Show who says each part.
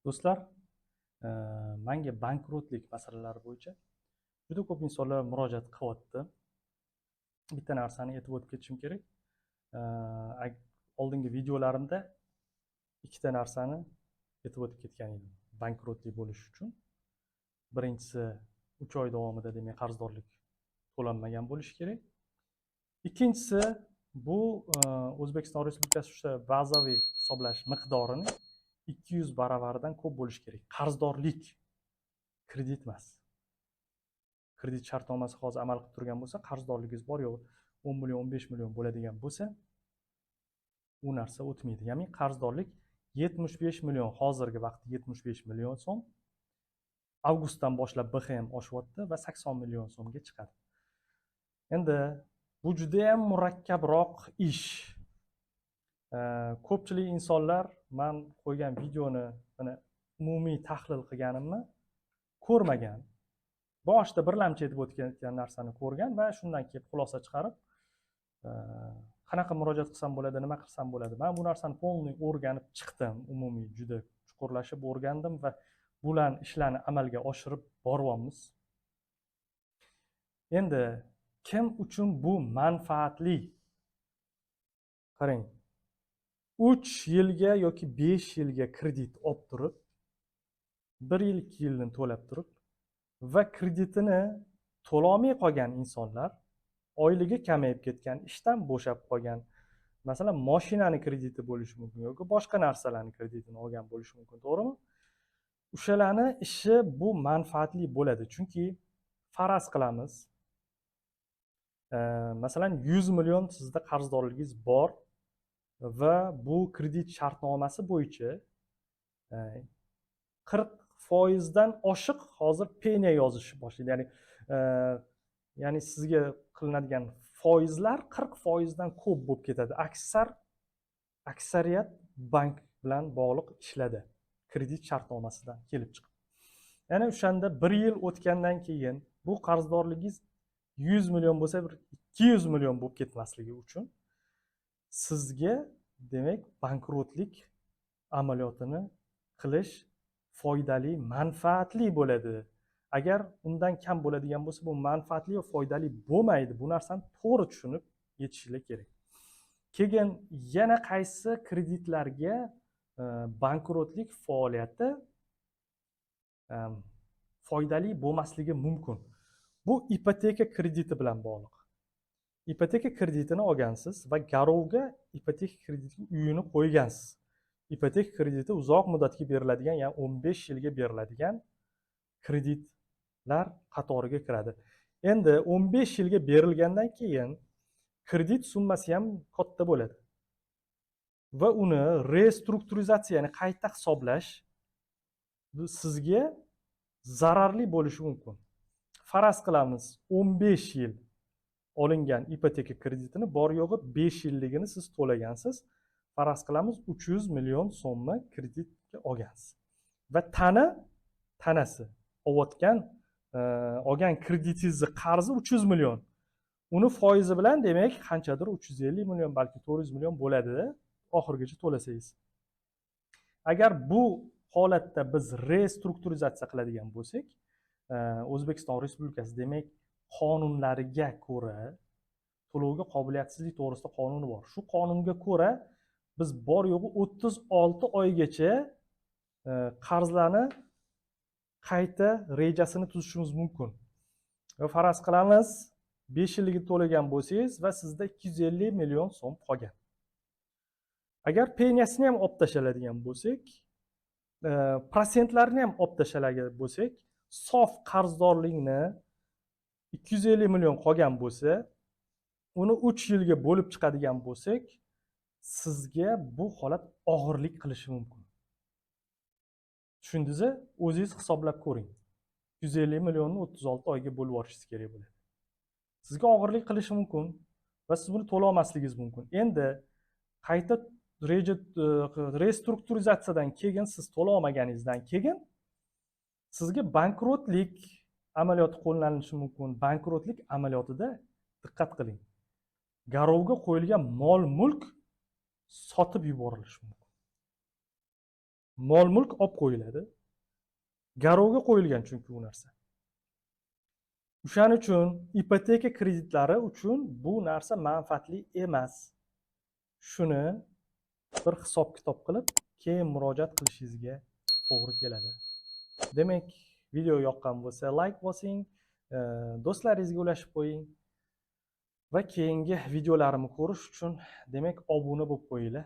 Speaker 1: Do'stlar, menga bankrotlik masalalari bo'yicha juda ko'p insonlar murojaat qilyapti. Bitta narsani aytib o'tib ketishim kerak. Oldingi videolarimda ikkita narsani aytib o'tib ketgan edim. Bankrotlik bo'lish uchun birinchisi 3 oy davomida demak qarzdorlik to'lanmagan bo'lishi kerak. Ikkinchisi bu O'zbekiston Respublikasi uchun bazaviy hisoblash miqdorini 200 baravaridan ko'p bo'lishi kerak. Qarzdorlik kredit emas. Kredit shartnomasi hozir amal qilib turgan bo'lsa, qarzdorligingiz bor yo'q 10 million, 15 million bo'ladigan bo'lsa, u narsa o'tmaydi. Ya'ni qarzdorlik 75 million, hozirgi vaqtda 75 million so'm, avgustdan boshlab BXM oshyapti va 80 million so'mga chiqadi. Endi bu juda ham murakkabroq ish. Ko'pchilik insonlar men qo'ygan videoni mana umumiy tahlil qilganimni ko'rmagan. Boshida birlamchi aytib o'tgan narsani ko'rgan va shundan keyin xulosa chiqarib, qanaqa murojaat qilsam bo'ladi, nima qilsam bo'ladi. Men bu narsani polniy o'rganib chiqdim, umumiy juda chuqurlashib o'rgandim va bularni ishlarni amalga oshirib boryapmiz. Endi kim uchun bu manfaatli? Qarang, 3 yilga yoki 5 yilga kredit olib turib, 1 yil 2 yilni to'lab turib va kreditini to'lolmay qolgan insonlar, oyligi kamayib ketgan, ishdan bo'shab qolgan, masalan, mashinani krediti bo'lishi mumkin yoki boshqa narsalarning kreditini olgan bo'lishi mumkin, to'g'rimi? O'shalarni ishi bu manfaatli bo'ladi, chunki faraz qilamiz, masalan 100 million sizda qarzdorligingiz bor va bu kredit shartnomasi bo'yicha 40% dan oshiq hozir penya yozishni boshlaydi. Ya'ni sizga qilinadigan foizlar 40% dan ko'p bo'lib ketadi. Aksariyat bank bilan bog'liq ishlarda kredit shartnomasidan kelib chiqib. Ya'ni o'shanda 1 yil o'tgandan keyin bu qarzdorligingiz 100 million bo'lsa, bir 200 million bo'lib ketmasligi uchun sizga demak bankrotlik amaliyotini qilish foydali, manfaatli bo'ladi. Agar undan kam bo'ladigan bo'lsa, bu manfaatli va foydali bo'lmaydi. Bu narsani to'g'ri tushunib yetishinglar kerak. Keyin yana qaysi kreditlarga bankrotlik faoliyati foydali bo'lmasligi mumkin? Bu ipoteka krediti bilan bog'liq. Ipoteka kreditini olgansiz va garovga ipoteka krediti uyini qo'ygansiz. Ipoteka krediti uzoq muddatga beriladigan, ya'ni 15 yilga beriladigan kreditlar qatoriga kiradi. Endi 15 yilga berilgandan keyin kredit summasi ham katta bo'ladi. Va uni restrukturizatsiya, ya'ni qayta hisoblash sizga zararli bo'lishi mumkin. Faraz qilamiz, 15 yil olingan ipoteka kreditini bor yo'g'i 5 yilligini siz to'lagansiz. Faraz qilamiz 300 million so'mni kreditga olgansiz. Va tanasi olgan kreditingizni qarzi 300 million. Uni foizi bilan demak qanchadir 350 million, balki 400 million bo'ladi oxirigacha to'lasangiz. Agar bu holatda biz restrukturizatsiya qiladigan bo'lsak, O'zbekiston Respublikasi demak qonunlariga ko'ra to'lovga qobiliyatsizlik to'g'risida qonuni bor. Shu qonunga ko'ra biz bor yo'g'i 36 oygacha qarzlarni qayta rejasini tuzishimiz mumkin. Va faraz qilamiz 5 yilga to'lagan bo'lsangiz va sizda 250 million so'm qolgan. Agar penyasini ham olib tashladigan bo'lsak, prosentlarini ham olib tashlagan bo'lsak, sof qarzdorlikni 250 million qolgan bo'lsa, uni 3 yilga bo'lib chiqadigan bo'lsak, sizga bu holat og'irlik qilishi mumkin. Tushundingizmi? O'zingiz hisoblab ko'ring. 150 millionni 36 oyga bo'lib yuborishingiz kerak bo'ladi. Sizga og'irlik qilishi mumkin va siz buni to'la olmasligingiz mumkin. Endi qayta restrukturizatsiyadan keyin siz to'la olmaganingizdan keyin sizga bankrotlik amaliyoti qo'llanilishi mumkin. Bankrotlik amaliyotida diqqat qiling. Garovga qo'yilgan mol-mulk sotib yuborilishi mumkin. mol mulk olib qo'yiladi. Garovga qo'yilgan chunki u narsa. O'shaning uchun ipoteka kreditlari uchun bu narsa manfaatli emas. Shuni bir hisob-kitob qilib, keyin murojaat qilishingizga to'g'ri keladi. Demak, video yoqqan bo'lsa, like bosing, do'stlaringizga ulashib qo'ying va keyingi videolarimni ko'rish uchun, demak, obuna bo'lib qo'yinglar.